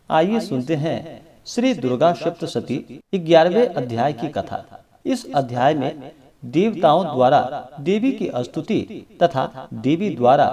आइए सुनते हैं श्री दुर्गा सप्तशती 11वें अध्याय की कथा। इस अध्याय में देवताओं द्वारा देवी की स्तुति तथा देवी द्वारा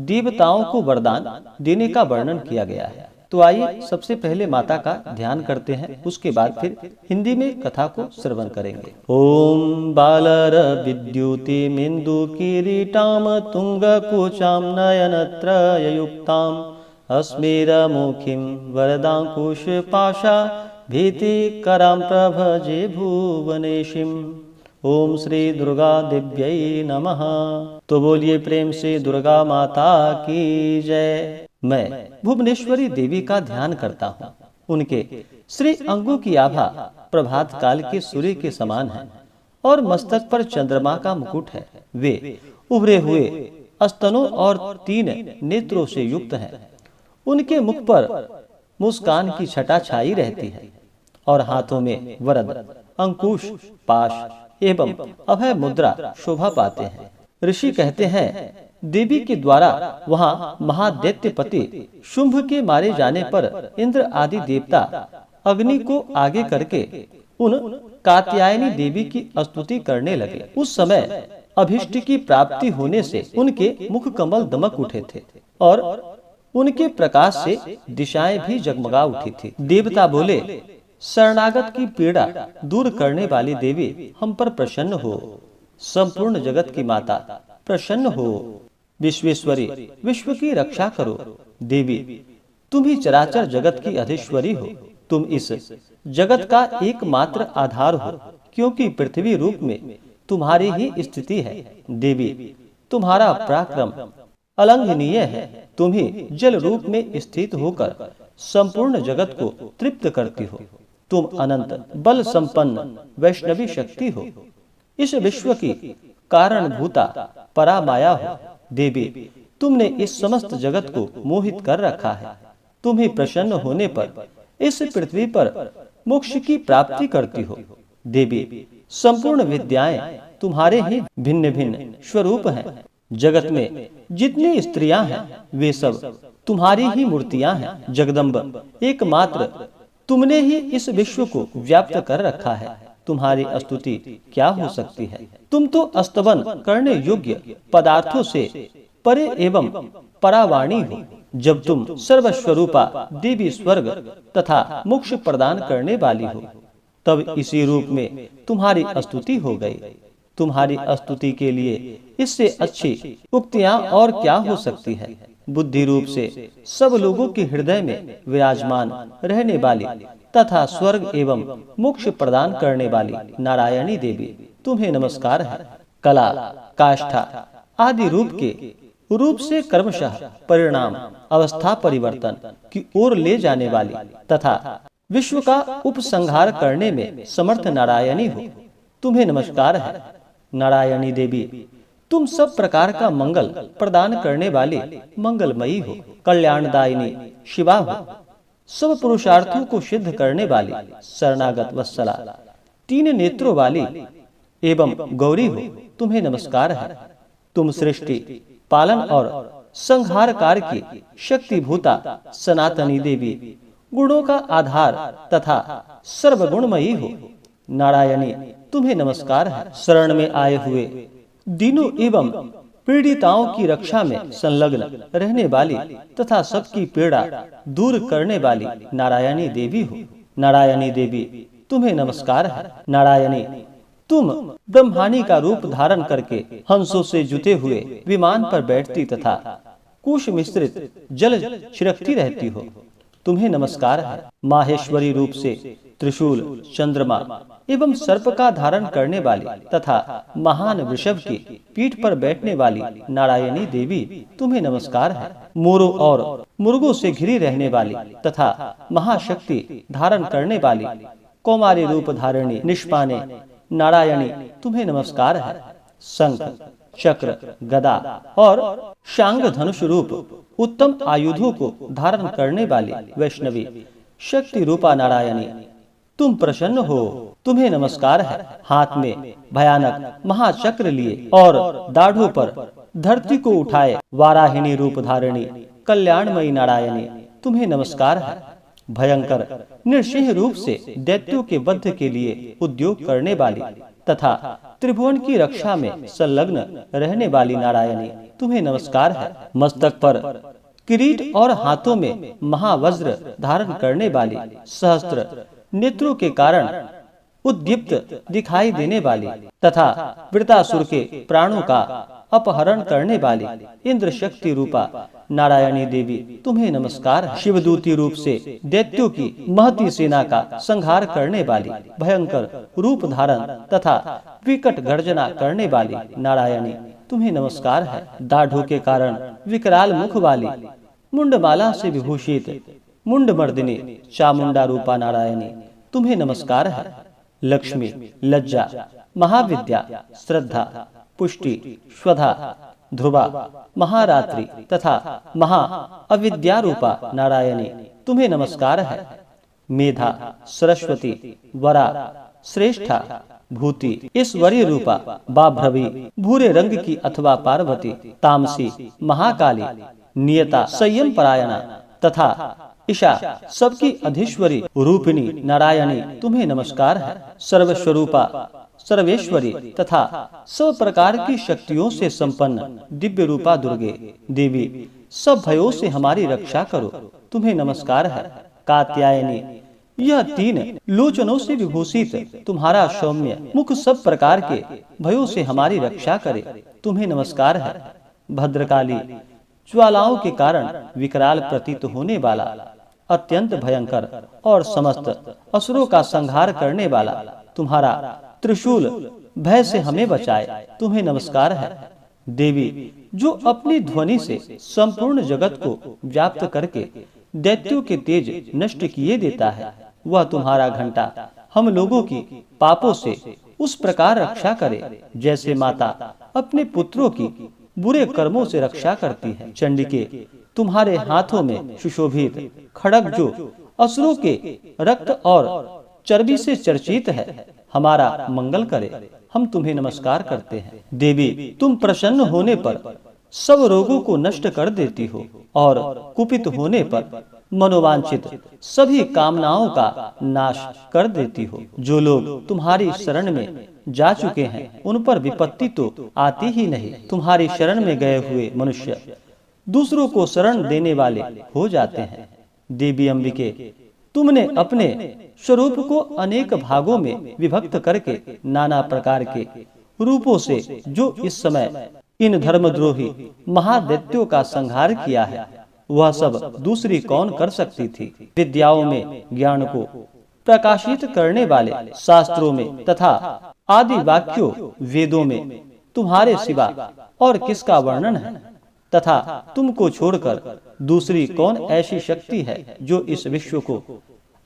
देवताओं को वरदान देने का वर्णन किया गया है। तो आइए सबसे पहले माता का ध्यान करते हैं, उसके बाद फिर हिंदी में कथा को श्रवण करेंगे। ओम बालर विद्युतिमिन्दु किरीटाम तुंग कुचाम नयनत्रययुक्ताम अस्मेरमुखीं वरदांकुश पाशा भीतिकरां प्रभजे भुवनेशीम्। ओम श्री दुर्गा देव्यै नमः। तो बोलिए प्रेम से दुर्गा माता की जय। मैं भुवनेश्वरी देवी का ध्यान करता हूँ। उनके श्री अंगों की आभा प्रभात काल के सूर्य के समान है और मस्तक पर चंद्रमा का मुकुट है। वे उभरे हुए स्तनों और 3 नेत्रों से युक्त हैं। उनके मुख पर मुस्कान की छटा छाई रहती है और हाथों में वरद, अंकुश, पाश एवं अभय मुद्रा शोभा पाते हैं। ऋषि कहते हैं देवी के द्वारा वहाँ महादैत्यपति शुंभ के मारे जाने पर इंद्र आदि देवता अग्नि को आगे करके उन कात्यायनी देवी की स्तुति करने लगे। उस समय अभिष्ट की प्राप्ति होने से उनके मुख कमल दमक उठे थे और उनके प्रकाश से दिशाएं भी जगमगा उठी थी। देवता बोले, शरणागत की पीड़ा दूर करने वाली देवी हम पर प्रसन्न हो। संपूर्ण जगत की माता प्रसन्न हो। विश्वेश्वरी विश्व की रक्षा करो। देवी तुम ही चराचर जगत की अधीश्वरी हो। तुम इस जगत का एकमात्र आधार हो, क्योंकि पृथ्वी रूप में तुम्हारी ही स्थिति है। देवी तुम्हारा पराक्रम अलंघनीय है। तुम ही जल रूप में स्थित होकर संपूर्ण जगत को तृप्त करती हो। तुम अनंत बल संपन्न वैष्णवी शक्ति हो। इस विश्व की कारणभूता परामाया हो। देवी तुमने इस समस्त जगत को मोहित कर रखा है। तुम ही प्रसन्न होने पर इस पृथ्वी पर मोक्ष की प्राप्ति करती हो। देवी संपूर्ण विद्याएं तुम्हारे ही भिन्न भिन्न स्वरूप हैं। जगत में जितनी स्त्रियां हैं वे सब तुम्हारी ही मूर्तियां हैं। जगदम्ब एकमात्र तुमने ही इस विश्व को व्याप्त कर रखा है। तुम्हारी स्तुति क्या हो सकती है। तुम तो स्तवन करने योग्य पदार्थों से परे एवं परावाणी हो। जब तुम सर्वस्वरूपा देवी स्वर्ग तथा मोक्ष प्रदान करने वाली हो, तब इसी रूप में तुम्हारी स्तुति हो गई। तुम्हारी स्तुति के लिए इससे अच्छी उक्तियां और क्या हो सकती है। बुद्धि रूप से सब लोगों के हृदय में विराजमान रहने वाली तथा स्वर्ग एवं मोक्ष प्रदान करने वाली नारायणी देवी तुम्हें नमस्कार है। कला, काष्ठा आदि रूप से क्रमशः परिणाम अवस्था परिवर्तन की ओर ले जाने वाली तथा विश्व का उपसंहार करने में समर्थ नारायणी हो, तुम्हें नमस्कार है। नारायणी देवी तुम सब प्रकार का मंगल प्रदान करने वाली मंगलमयी हो। कल्याणदायिनी शिवा हो। सब पुरुषार्थों को सिद्ध करने वाली शरणागत वत्सला 3 नेत्रों वाली एवं गौरी हो, तुम्हें नमस्कार है। तुम सृष्टि पालन और संहारकार की शक्तिभूता सनातनी देवी गुणों का आधार तथा सर्वगुणमयी हो। नारायणी तुम्हें नमस्कार है। शरण में आए हुए दीनों एवं पीड़िताओं की रक्षा में संलग्न रहने वाली तथा सबकी पीड़ा दूर करने वाली नारायणी देवी हो। नारायणी देवी तुम्हें नमस्कार है। नारायणी तुम ब्रह्माणी का रूप धारण करके हंसों से जुते हुए विमान पर बैठती तथा कुश मिश्रित जल छिड़कती रहती हो, तुम्हें नमस्कार है। माहेश्वरी रूप से त्रिशूल, चंद्रमा एवं सर्प का धारण करने वाली तथा महान वृषभ की पीठ पर बैठने वाली नारायणी देवी तुम्हें नमस्कार है। मोरों और मुर्गों से घिरी रहने वाली तथा महाशक्ति धारण करने वाली कौमारी रूप धारिणी निष्पाने नारायणी तुम्हें नमस्कार है। शंख, चक्र, गदा और शांग धनुष रूप उत्तम आयुधों को धारण करने वाली वैष्णवी शक्ति रूपा नारायणी तुम प्रसन्न हो, तुम्हें नमस्कार है। हाथ में भयानक महाचक्र लिए और दाढ़ों पर धरती को उठाए वाराहिणी रूप धारिणी कल्याणमयी नारायणी तुम्हें नमस्कार है। भयंकर नृसिंह रूप से दैत्यों के वध के लिए उद्योग करने वाली तथा त्रिभुवन की रक्षा में संलग्न रहने वाली नारायणी, तुम्हें नमस्कार है। मस्तक पर किरीट और हाथों में महावज्र धारण करने वाली, सहस्त्र नेत्रों के कारण उद्दीप्त दिखाई देने वाली तथा वृतासुर के प्राणों का अपहरण करने वाली इंद्र शक्ति रूपा नारायणी देवी, तुम्हें नमस्कार है। शिवदूती रूप से दैत्यों की महती सेना का संहार करने वाली, भयंकर रूप धारण तथा विकट गर्जना करने वाली नारायणी, तुम्हें नमस्कार है। दाढ़ों के कारण विकराल मुख वाली, मुंडमाला से विभूषित मुंडमर्दिनी चामुंडा रूपा नारायणी, तुम्हें नमस्कार है। लक्ष्मी, लज्जा, महाविद्या, श्रद्धा, पुष्टि, स्वधा, ध्रुवा, महारात्रि तथा महा अविद्या रूपा नारायणी, तुम्हें नमस्कार है। मेधा, सरस्वती, वरा, श्रेष्ठा, भूति, ईश्वरी रूपा बाभ्रवी, भूरे रंग की अथवा पार्वती, तामसी, महाकाली, नियता, संयम परायणा तथा ईशा, सबकी अधीश्वरी रूपिणी नारायणी, तुम्हें नमस्कार है। सर्वस्वरूपा, सर्वेश्वरी तथा सब प्रकार की शक्तियों से संपन्न दिव्य रूपा दुर्गे देवी, सब भयों से हमारी रक्षा करो, तुम्हें नमस्कार है। कात्यायनी, यह तीन लोचनों से विभूषित तुम्हारा सौम्य मुख सब प्रकार के भयों से हमारी रक्षा करे, तुम्हें नमस्कार है। भद्रकाली, ज्वालाओं के कारण विकराल प्रतीत होने वाला, अत्यंत भयंकर और समस्त असुरों का संहार करने वाला तुम्हारा त्रिशूल भय से हमें बचाए, तुम्हें नमस्कार है। देवी, जो अपनी ध्वनि से संपूर्ण जगत को व्याप्त करके दैत्यों के तेज नष्ट किए देता है, वह तुम्हारा घंटा हम लोगों की पापों से उस प्रकार रक्षा करे जैसे माता अपने पुत्रों की बुरे कर्मों से रक्षा करती है। चंडिके, तुम्हारे हाथों में सुशोभित खड्ग जो असुरों के रक्त और चर्बी से चर्चित है, हमारा मंगल करे, हम तुम्हें नमस्कार करते हैं। देवी, तुम प्रसन्न होने पर सब रोगों को नष्ट कर देती हो और कुपित होने पर मनोवांछित सभी कामनाओं का नाश कर देती हो। जो लोग तुम्हारी शरण में जा चुके हैं, उन पर विपत्ति तो आती ही नहीं। तुम्हारी शरण में गए हुए मनुष्य दूसरों को शरण देने वाले हो जाते हैं। देवी अंबिके, तुमने अपने स्वरूप को अनेक भागों में विभक्त करके नाना प्रकार के रूपों से जो इस समय इन धर्मद्रोही महादैत्यों का संहार किया है, वह सब दूसरी कौन कर सकती थी। विद्याओं में ज्ञान को प्रकाशित करने वाले शास्त्रों में तथा आदि वाक्यों वेदों में तुम्हारे सिवा और किसका वर्णन है, तथा तुमको छोड़कर दूसरी कौन ऐसी शक्ति है जो इस विश्व को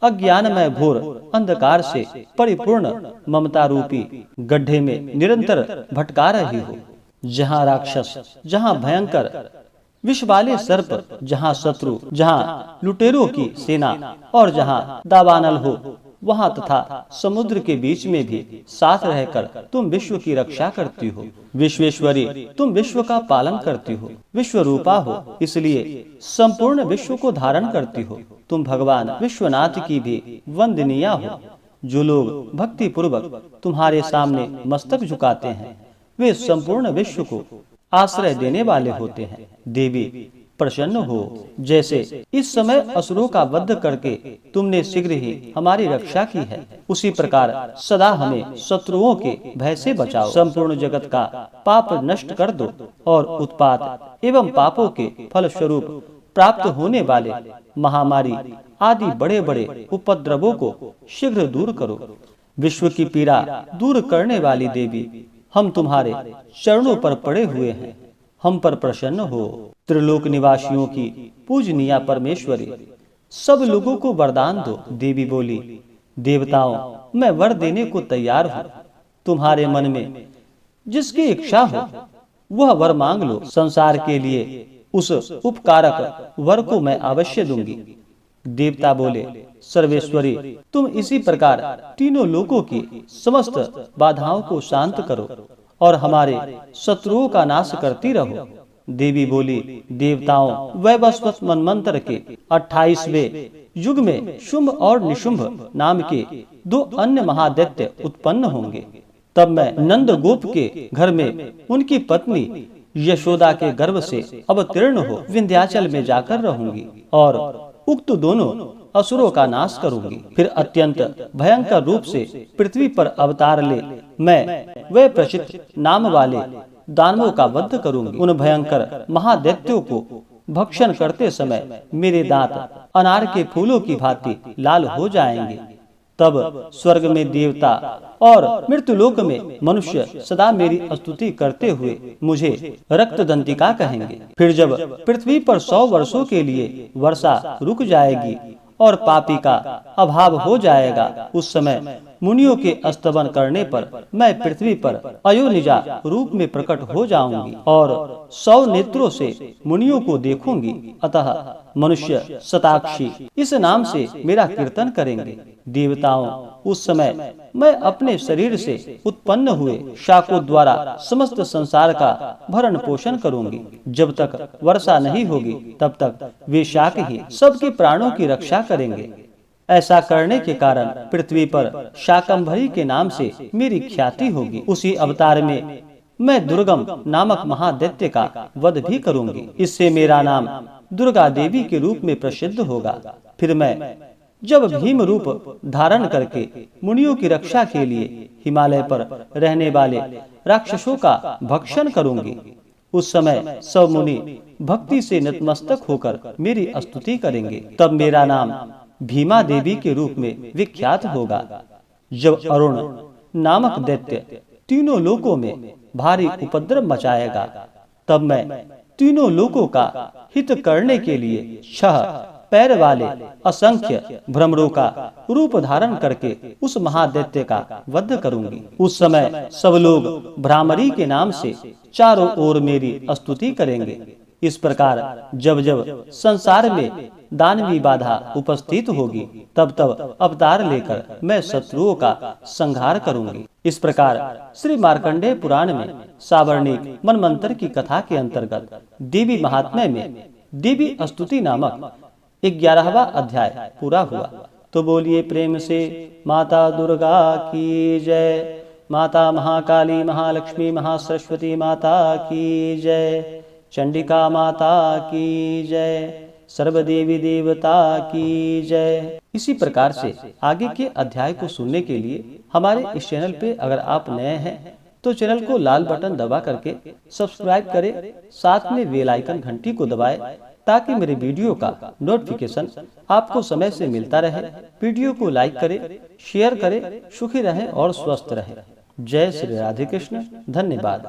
अज्ञानमय घोर अंधकार से परिपूर्ण ममता रूपी गड्ढे में निरंतर भटका रही हो। जहाँ राक्षस, जहाँ भयंकर विष वाले सर्प, जहाँ शत्रु, जहाँ लुटेरों की सेना और जहाँ दावानल हो, वहाँ तथा समुद्र के बीच में भी साथ रहकर तुम विश्व की रक्षा करती हो। विश्वेश्वरी, तुम विश्व का पालन करती हो, विश्व रूपा हो, इसलिए संपूर्ण विश्व को धारण करती हो। तुम भगवान विश्वनाथ की भी वंदनीय हो। जो लोग भक्ति पूर्वक तुम्हारे सामने मस्तक झुकाते हैं, वे संपूर्ण विश्व को आश्रय देने वाले होते हैं। देवी, प्रसन्न हो। जैसे इस समय असुरों का वध करके तुमने शीघ्र ही हमारी रक्षा की है, उसी प्रकार सदा हमें शत्रुओं के भय से बचाओ। संपूर्ण जगत का पाप नष्ट कर दो और उत्पात एवं पापों के फल स्वरूप प्राप्त होने वाले महामारी आदि बड़े बड़े उपद्रवों को शीघ्र दूर करो। विश्व की पीड़ा दूर करने वाली देवी, हम तुम्हारे चरणों पर पड़े हुए हैं, हम पर प्रसन्न हो। त्रिलोक निवासियों की पूजनीय परमेश्वरी, सब लोगों को वरदान दो। देवी बोली, देवताओं, मैं वर देने को तैयार हूँ। तुम्हारे मन में जिसकी इच्छा हो वह वर मांग लो। संसार के लिए उस उपकारक वर को मैं अवश्य दूंगी। देवता बोले, सर्वेश्वरी, तुम इसी प्रकार तीनों लोकों की समस्त बाधाओं को शांत करो और हमारे शत्रुओं का नाश करती रहो। देवी बोली, देवताओं, वैवस्वत मनमंत्र के 28वें युग में शुंभ और निशुंभ नाम के 2 अन्य महादैत्य उत्पन्न होंगे। तब मैं नंद गोप के घर में उनकी पत्नी यशोदा के गर्भ से अवतीर्ण हो विंध्याचल में जाकर रहूंगी और उक्त दोनों असुरों का नाश करूंगी। फिर अत्यंत भयंकर रूप से पृथ्वी पर अवतार ले मैं वे प्रचित नाम वाले दानवों का वध करूंगी। उन भयंकर महादैत्यों को भक्षण करते समय मेरे दांत अनार के फूलों की भांति लाल हो जाएंगे। तब स्वर्ग में देवता और मृत्युलोक में मनुष्य सदा मेरी स्तुति करते हुए मुझे रक्तदंतिका कहेंगे। फिर जब पृथ्वी पर 100 वर्षों के लिए वर्षा रुक जाएगी और पापी का अभाव हो जाएगा, उस समय मुनियों के स्तवन करने पर मैं पृथ्वी पर अयोनिजा रूप में प्रकट हो जाऊंगी और 100 नेत्रों से मुनियों को देखूंगी। अतः मनुष्य शताक्षी इस नाम से मेरा कीर्तन करेंगे। देवताओं, उस समय मैं अपने शरीर से उत्पन्न हुए शाकों द्वारा समस्त संसार का भरण पोषण करूंगी। जब तक वर्षा नहीं होगी तब तक वे शाक ही सबके प्राणों की रक्षा करेंगे। ऐसा करने के कारण पृथ्वी पर शाकंभरी के नाम से मेरी ख्याति होगी। उसी अवतार में मैं दुर्गम नामक महादैत्य का वध भी करूंगी। इससे मेरा नाम दुर्गा देवी के रूप में प्रसिद्ध होगा। फिर मैं जब भीम रूप धारण करके मुनियों की रक्षा के लिए हिमालय पर रहने वाले राक्षसों का भक्षण करूंगी, उस समय सब मुनि भक्ति से नतमस्तक होकर मेरी स्तुति करेंगे। तब मेरा नाम भीमा देवी के रूप में विख्यात होगा। जब अरुण नामक दैत्य तीनों लोकों में भारी उपद्रव मचाएगा, तब मैं तीनों लोकों का हित करने के लिए 6 पैर वाले असंख्य भ्रमरों का रूप धारण करके उस महादैत्य का वध करूंगी। उस समय सब लोग भ्रामरी के नाम से चारों ओर मेरी स्तुति करेंगे। इस प्रकार जब जब संसार में दानवी बाधा उपस्थित होगी, तब तब अवतार लेकर मैं शत्रुओं का संहार करूंगी। इस प्रकार श्री मार्कंडेय पुराण में सावर्णिक मनमंत्र की कथा के अंतर्गत देवी महात्म्य में देवी स्तुति नामक 11वां अध्याय पूरा हुआ। तो बोलिए प्रेम से माता दुर्गा की जय, माता महाकाली महालक्ष्मी महासरस्वती माता की जय, चंडिका माता की जय, सर्वदेवी देवता की जय। इसी प्रकार से आगे के अध्याय को सुनने के लिए हमारे इस चैनल पे अगर आप नए हैं तो चैनल को लाल बटन दबा करके सब्सक्राइब करें, साथ में बेल आइकन घंटी को दबाएं ताकि मेरे वीडियो का नोटिफिकेशन आपको समय से मिलता रहे। वीडियो को लाइक करें, शेयर करें, सुखी रहें और स्वस्थ रहें। जय श्री राधे कृष्ण। धन्यवाद।